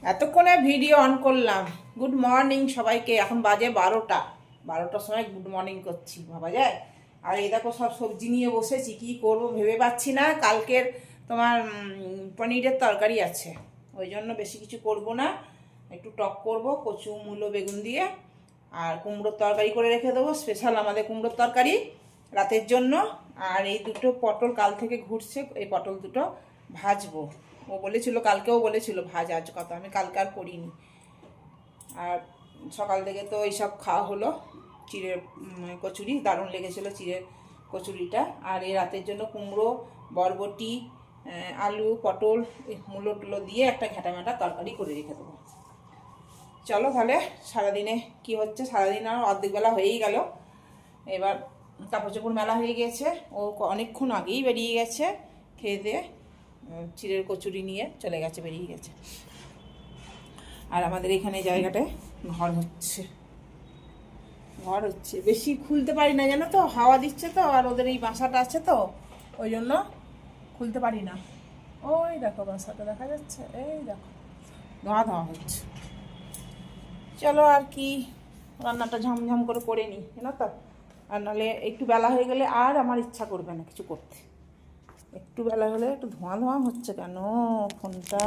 এতক্ষণে video on করলাম। Good morning সবাইকে। এখন বাজে 12টার সময় গুড মর্নিং করছি, ভাবা যায়। আর এই দেখো সব সবজি নিয়ে বসেছি, কি করব ভেবে পাচ্ছি না। কালকের তোমার পনিরের তরকারি আছে, ওই জন্য বেশি কিছু করব না। একটু টক করব কচু মূলো বেগুন দিয়ে, আর কুমড়োর তরকারি করে রেখে দেবো, স্পেশাল আমাদের কুমড়োর তরকারি রাতের জন্য। আর এই দুটো পটল কাল থেকে ঘুরছে, এই পটল দুটো ভাজবো। ও বলেছিল, কালকেও বলেছিল ভাজ আজ কথা, আমি কালকে আর করিনি। আর সকাল থেকে তো এইসব খাওয়া হলো, চিড়ের কচুরি দারুণ লেগেছিলো চিড়ের কচুরিটা। আর এই রাতের জন্য কুমড়ো বরবটি আলু পটল মূলো টুলো দিয়ে একটা ঘ্যাটাঘ্যাটা তরকারি করে রেখে দেবো। চলো তাহলে সারাদিনে কি হচ্ছে, সারাদিন আর অর্ধেক বেলা হয়েই গেল। এবার কাপড় চোপড় মেলা হয়ে গেছে, ও অনেকক্ষণ আগেই বেরিয়ে গেছে খেয়ে দিয়ে, চিড়ের কচুরি নিয়ে চলে গেছে, বেরিয়ে গেছে। আর আমাদের এখানে জায়গাটায় ঘর হচ্ছে, বেশি খুলতে পারি না জানো তো, হাওয়া দিচ্ছে তো, আর ওদের এই বাসাটা আছে তো, ওই জন্য খুলতে পারি না। ওই দেখো বাসাটা দেখা যাচ্ছে, এই দেখো ধোঁয়া ধোঁয়া হচ্ছে। চলো আর কি, রান্নাটা ঝমঝম করে নিই জানো তো, আর নাহলে একটু বেলা হয়ে গেলে আর আমার ইচ্ছা করবে না কিছু করতে। একটু বেলা হলে একটু ধোঁয়া ধোঁয়া হচ্ছে কেন, ফোনটা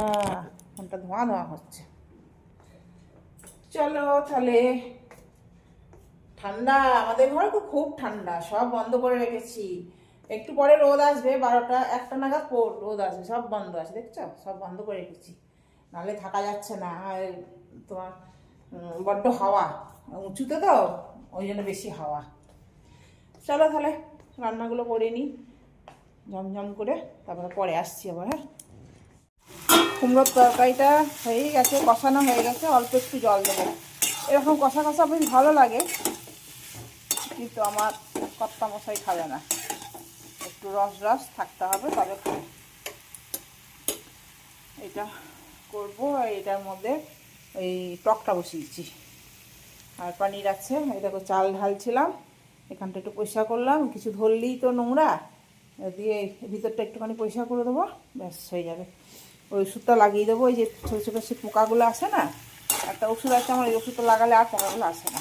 ধোঁয়া ধোঁয়া হচ্ছে। চলো তাহলে। ঠান্ডা আমাদের ঘরে তো খুব ঠান্ডা, সব বন্ধ করে রেখেছি। একটু পরে রোদ আসবে, 12টা 1টা নাগাদ রোদ আসবে, সব বন্ধ আছে দেখছো, সব বন্ধ করে রেখেছি, নাহলে থাকা যাচ্ছে না। আর তোমার বড্ড হাওয়া, উঁচুতে তো, ওই জন্য বেশি হাওয়া। চলো তাহলে রান্নাগুলো করে নিই ঝমঝম করে, তারপরে পরে আসছি আবার। হ্যাঁ, কুমড়োর তরকারিটা হয়েই গেছে, কষানো হয়ে গেছে, অল্প একটু জল দেবো। এরকম কষা কষা বেশ ভালো লাগে, কিন্তু আমার কর্তা মশাই খাবে না, একটু রস রস থাকতে হবে তবে খাবে। এটা করবো, এটার মধ্যে এই টকটা বসিয়েছি, আর পনির আছে। এই দেখো চাল ঢালছিলাম, এখানটা একটু পরিষ্কার করলাম, কিছু ধরলেই তো নোংরা, দিয়ে ভিতরটা একটুখানি পরিষ্কার করে দেবো, ব্যাস হয়ে যাবে। ওই ওষুধটা লাগিয়ে দেবো, ওই যে ছোটো ছোটো সে পোকাগুলো আসে না, একটা ওষুধ আছে আমার, এই ওষুধটা লাগালে আর পোকাগুলো আসে না।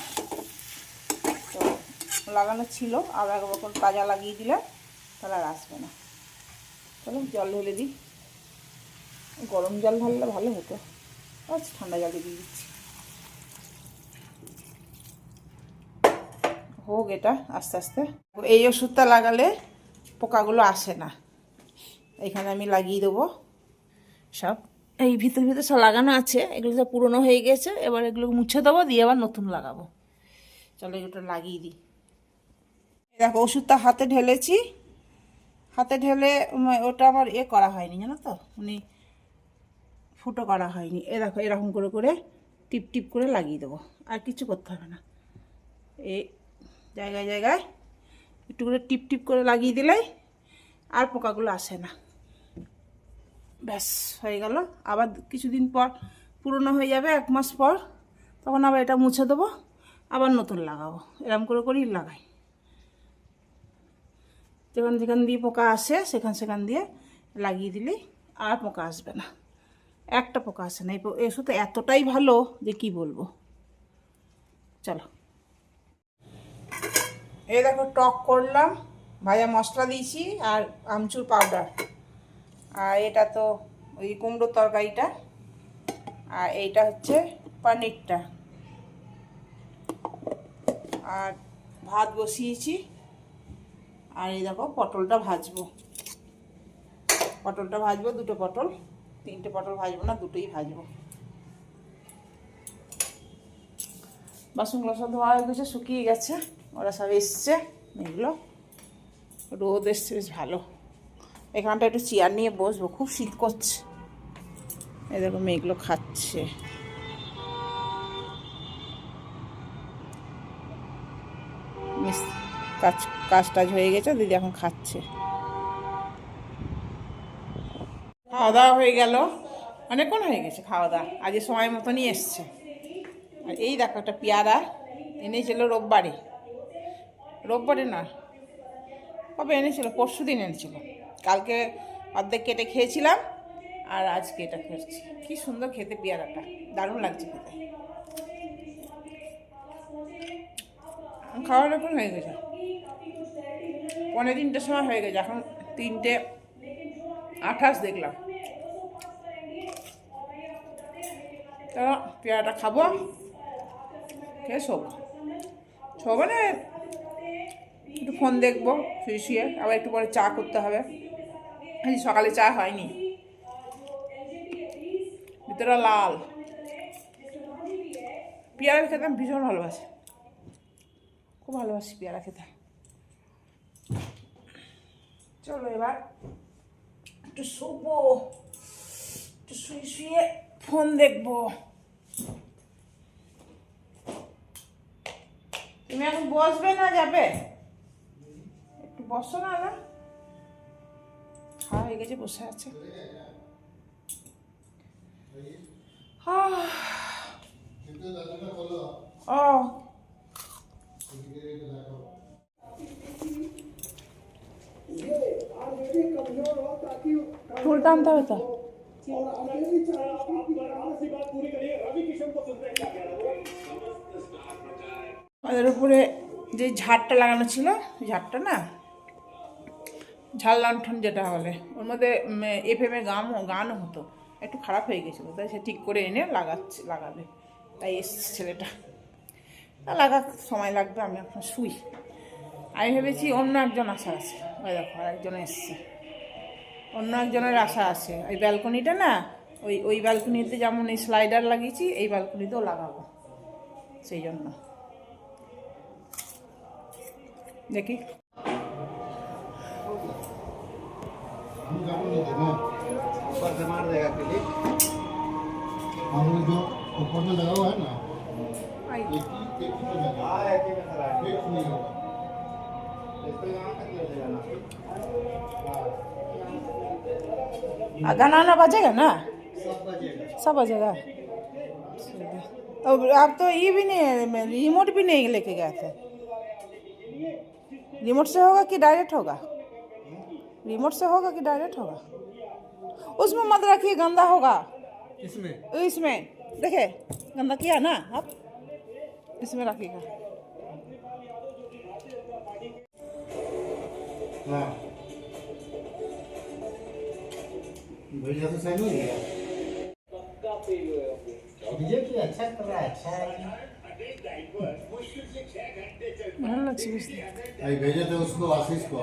তো লাগানো ছিল, আর একবার তাজা লাগিয়ে দিলে তাহলে আর আসবে না। চলো জল ঢেলে দিই, গরম জল ঢাললে ভালো হতো, আচ্ছা ঠান্ডা জলে দিয়ে দিচ্ছি। হোক এটা আস্তে আস্তে। এই ওষুধটা লাগালে পোকাগুলো আসে না। এখানে আমি লাগিয়ে দেবো সব, এই ভিতর ভিতর সব লাগানো আছে, এগুলো সব পুরনো হয়ে গেছে, এবার এগুলো মুছে দেবো, দিয়ে আবার নতুন লাগাবো। চলো এগুলো লাগিয়ে দিই। দেখো ওষুধটা হাতে ঢেলেছি, হাতে ঢেলে ওটা আমার করা হয়নি জানো তো, মানে ফুটো করা হয়নি। দেখো এরকম করে করে টিপ টিপ করে লাগিয়ে দেবো, আর কিছু করতে হবে না। এই জায়গায় জায়গায় একটু করে টিপ টিপ করে লাগিয়ে দিলেই আর পোকাগুলো আসে না। ব্যাস হয়ে গেল। আবার কিছুদিন পর পুরনো হয়ে যাবে, 1 মাস পর, তখন আবার এটা মুছে দেবো, আবার নতুন লাগাবো। এরকম করে করেই লাগাই, যেখান যেখান দিয়ে পোকা আসে সেখান সেখান দিয়ে লাগিয়ে দিলেই আর পোকা আসবে না, একটা পোকা আসে না। এই ওষুধ এতটাই ভালো যে কি বলবো। চলো এই দেখো টক করলাম, ভাজা মশলা দিয়েছি আর আমচুর পাউডার, আর এটা তো ওই কুমড়োর তরকারিটা, আর এইটা হচ্ছে পনিরটা, আর ভাত বসিয়েছি। আর এই দেখো পটলটা ভাজবো, দুটো পটল, 3টে পটল ভাজবো না, দুটোই ভাজবো। বাসনগুলো সব ধোয়া হয়ে গেছে, শুকিয়ে গেছে, ওরা সব এসছে। এগুলো রোদ এসছে বেশ ভালো, এখানটা একটু চেয়ার নিয়ে বসবো, খুব শীত করছে। এই দেখো মেয়েগুলো খাচ্ছে, কাজ টাজ হয়ে গেছে, দিদি এখন খাচ্ছে। খাওয়া দাওয়া হয়ে গেল, অনেকক্ষণ হয়ে গেছে খাওয়া দাওয়া, আজকে সময় মতনই এসছে। আর এই দেখো একটা পেয়ারা এনেছিল রোববারে না, কবে এনেছিল, পরশু দিন এনেছিল। কালকে অর্ধেক কেটে খেয়েছিলাম, আর আজকে এটা খাচ্ছি। কি সুন্দর খেতে পেয়ারাটা, দারুণ লাগছে খেতে। খাওয়ার এখন হয়ে গেছে, 3:45 সময় হয়ে গেছে, এখন 3:28 দেখলাম। তো পেয়ারাটা খাবো, খেয়ে শোবো। শোবো না, একটু ফোন দেখবো শুয়ে শুয়ে, আবার একটু পরে চা করতে হবে। আজ সকালে চা হয়নি, ভিতরে লাল। পেয়ারা খেতে আমি ভীষণ ভালোবাসি, খুব ভালোবাসি পেয়ারা খেতে। চলো এবার একটু শোবো, একটু শুয়ে শুয়ে ফোন দেখবো। তুমি এখন বসবে না যাবে? একটু বসো না। খাওয়া হয়ে গেছে, বসে আছে। ও চুল টানতে হবে তো। আমাদের উপরে যে ঝাড়টা লাগানো ছিল, ঝাড়টা না, ঝাড় লণ্ঠন যেটা বলে, ওর মধ্যে FM-এ গানও হতো, একটু খারাপ হয়ে গেছিলো, তাই সে ঠিক করে এনে লাগাবে। তাই এসছে ছেলেটা, লাগার সময় লাগবে, আমি এখন শুই। আমি ভেবেছি অন্য একজন আশা আছে, ওই দেখো আর একজন এসছে, অন্য একজনের আশা আছে। ওই ব্যালকনিটা না, ওই ব্যালকনিতে যেমন এই স্লাইডার লাগিয়েছি, এই ব্যালকনিতেও লাগাবো, সেই জন্য দেখি। ऊपर से मार देगा क्लिक। हम लोग जो ऊपर में लगा हुआ है ना, एक ही में लगा। हाँ, एक ही में खड़ा है, एक नहीं होगा। इस पे यहाँ तक ले जाना। गाना आना बजेगा ना? सब बजेगा। सब बजेगा। अब आप तो ये भी नहीं, रिमोट भी नहीं लेके गए थे। रिमोट से होगा कि डायरेक्ट होगा? रिमोट से होगा कि डायरेक्ट होगा? उसमें मत रखिए, गंदा होगा। इसमें देखे गंदा किया ना आप, इसमें रखिएगा। हाँ, भैया तो सही नहीं है। डीजे की अच्छा कर रहा है, अच्छा है। ভালো লাগছে বুঝতে। अभी भेजे थे उसको, आशीष को।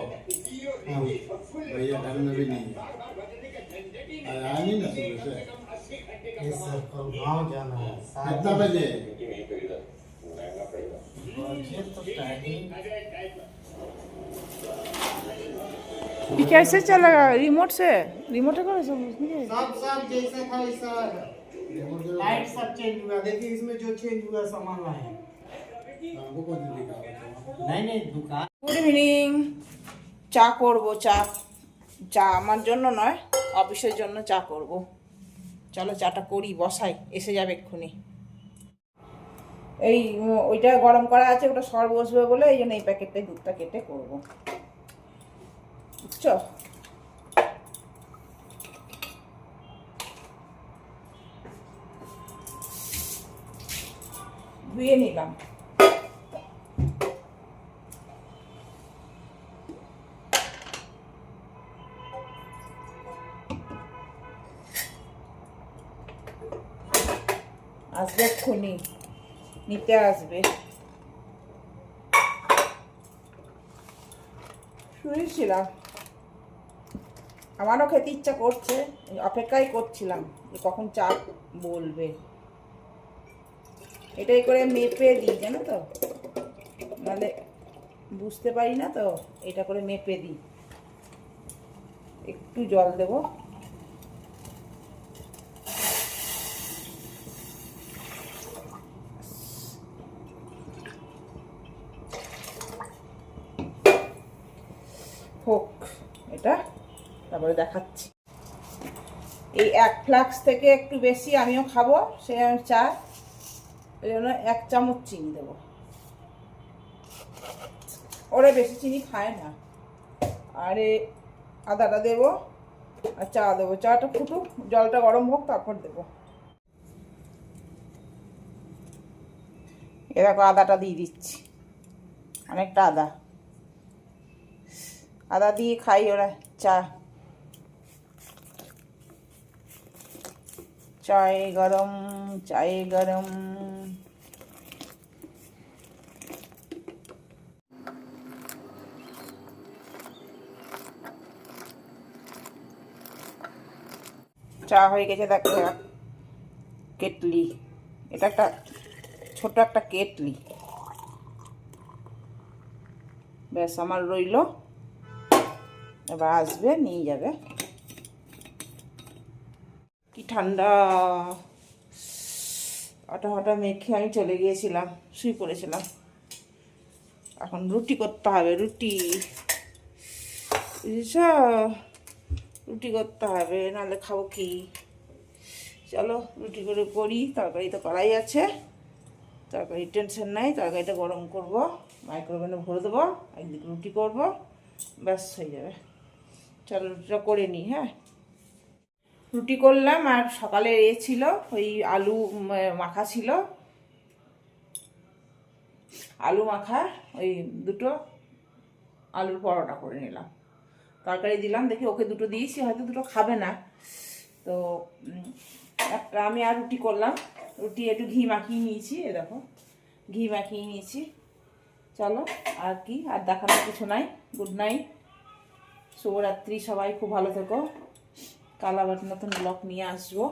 हाँ, भैया घर में भी नहीं है, आया नहीं ना सुबह से। सर कल गाँव जाना है। कितना बजे? बजे तो टाइम। ये कैसे चलेगा? रिमोट से? रिमोट को सब सब जैसा था वैसा। लाइट सब चेंज हुआ, देखिए इसमें जो चेंज हुआ सामान लाए हैं। वो कौन सी दुकान? नहीं दुकान। Good evening. চা করবো, চা আমার জন্য নয়, অফিসের জন্য চা করব। চলো চাটা করি, বসাই, এসে যাবে এক্ষুনি। এই ওইটা গরম করা আছে, ওটা সর বসবে বলে এই জন্য এই প্যাকেটটাই দুধটা কেটে করব, বুঝছো? ধুয়ে নিলাম। আসবে এক্ষুনি, নিতে আসবে। শুয়েছিলাম, আমারও খেতে ইচ্ছা করছে, অপেক্ষাই করছিলাম যে কখন চা বলবে। এটাই করে মেপে দিই, জানো তো, নাহলে বুঝতে পারি না তো, এটা করে মেপে দিই। একটু জল দেবো, হোক এটা, তারপরে দেখাচ্ছি। এই 1 ফ্লাক্স থেকে একটু বেশি আমিও খাবো, সে আমি চা, এই জন্য 1 চামচ চিনি দেবো। ওরা বেশি চিনি খায় না। আর আদাটা দেবো, আর চা দেবো, চাটা ফুটুক, জলটা গরম হোক, তারপর দেবো। এ দেখো আদাটা দিয়ে দিচ্ছি, অনেকটা আদা, আদা দিয়ে খাই ওরা চা। চায়ে গরম, চায়ে গরম। চা হয়ে গেছে দেখো, কেটলি, এটা একটা ছোট একটা কেটলি। ব্যাস আমার রইল, এবার আসবে নিয়ে যাবে। কি ঠান্ডা, আটা ফাটা মেখে আমি চলে গিয়েছিলাম, শুয়ে পড়েছিলাম। এখন রুটি করতে হবে, রুটি, রুটি করতে হবে, নাহলে খাবো কি। চলো রুটি করে করি, তরকারি তো করাই আছে, তরকারি টেনশন নাই, তরকারিটা গরম করব, মাইক্রোওভেনে ভরে দেবো, একদিকে রুটি করব, ব্যাস হয়ে যাবে। চলো রুটিটা করে নিই। হ্যাঁ, রুটি করলাম, আর সকালে এ ছিল ওই আলু মাখা ছিল, আলু মাখা, ওই দুটো আলুর পরোটা করে নিলাম, তরকারি দিলাম, দেখি ওকে দুটো দিয়েছি, হয়তো দুটো খাবে না, তো একটা আমি আর রুটি করলাম। রুটি একটু ঘি মাখিয়ে নিয়েছি, এ দেখো ঘি মাখিয়ে নিয়েছি। চলো আর কি, আর দেখানোর কিছু নাই। গুড নাইট, শুভরাত্রি, সবাই খুব ভালো থেকো। কাল আবার নতুন ব্লগ নিয়ে আসবো।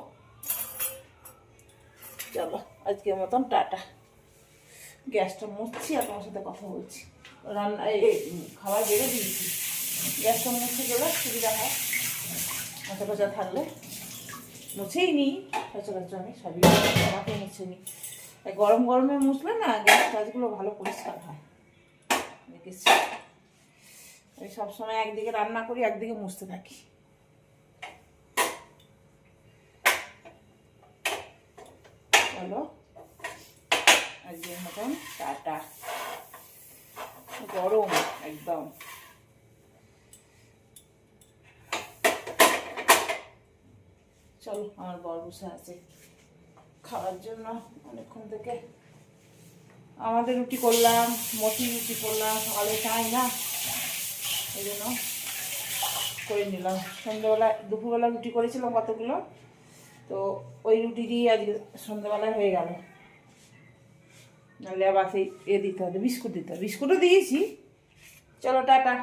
চলো আজকের মতন টাটা। গ্যাসটা মুছছি আর তোমার সাথে কথা বলছি। রান্না খাবার বেড়ে দিয়েছি, গ্যাসটা মুছে গেলে সুবিধা হয়, মাথা টাচা থাকলে। মুছেই নিই সচরাচর, আমি সবই আমাকে মুছে নিই, গরম গরমে মুছলে না গ্যাস টাচগুলো ভালো পরিষ্কার হয়, দেখেছি। আমি সবসময় একদিকে রান্না করি, একদিকে মুছতে থাকি। চলো আজকের মতন টাটা। গরম একদম। চলো, আমার বর বসে আছে খাওয়ার জন্য অনেকক্ষণ থেকে। আমাদের রুটি করলাম, মতি রুটি করলাম, সকালে চাই না, এই জন্য করে নিলাম। সন্ধ্যেবেলা দুপুরবেলা রুটি করেছিলাম কতগুলো, তো ওই রুটি দিয়ে আজকে সন্ধ্যেবেলায় হয়ে গেল। নাহলে আবার সেই দিতে হবে, বিস্কুট দিতে হবে, বিস্কুটও দিয়েছি। চলো টাটা।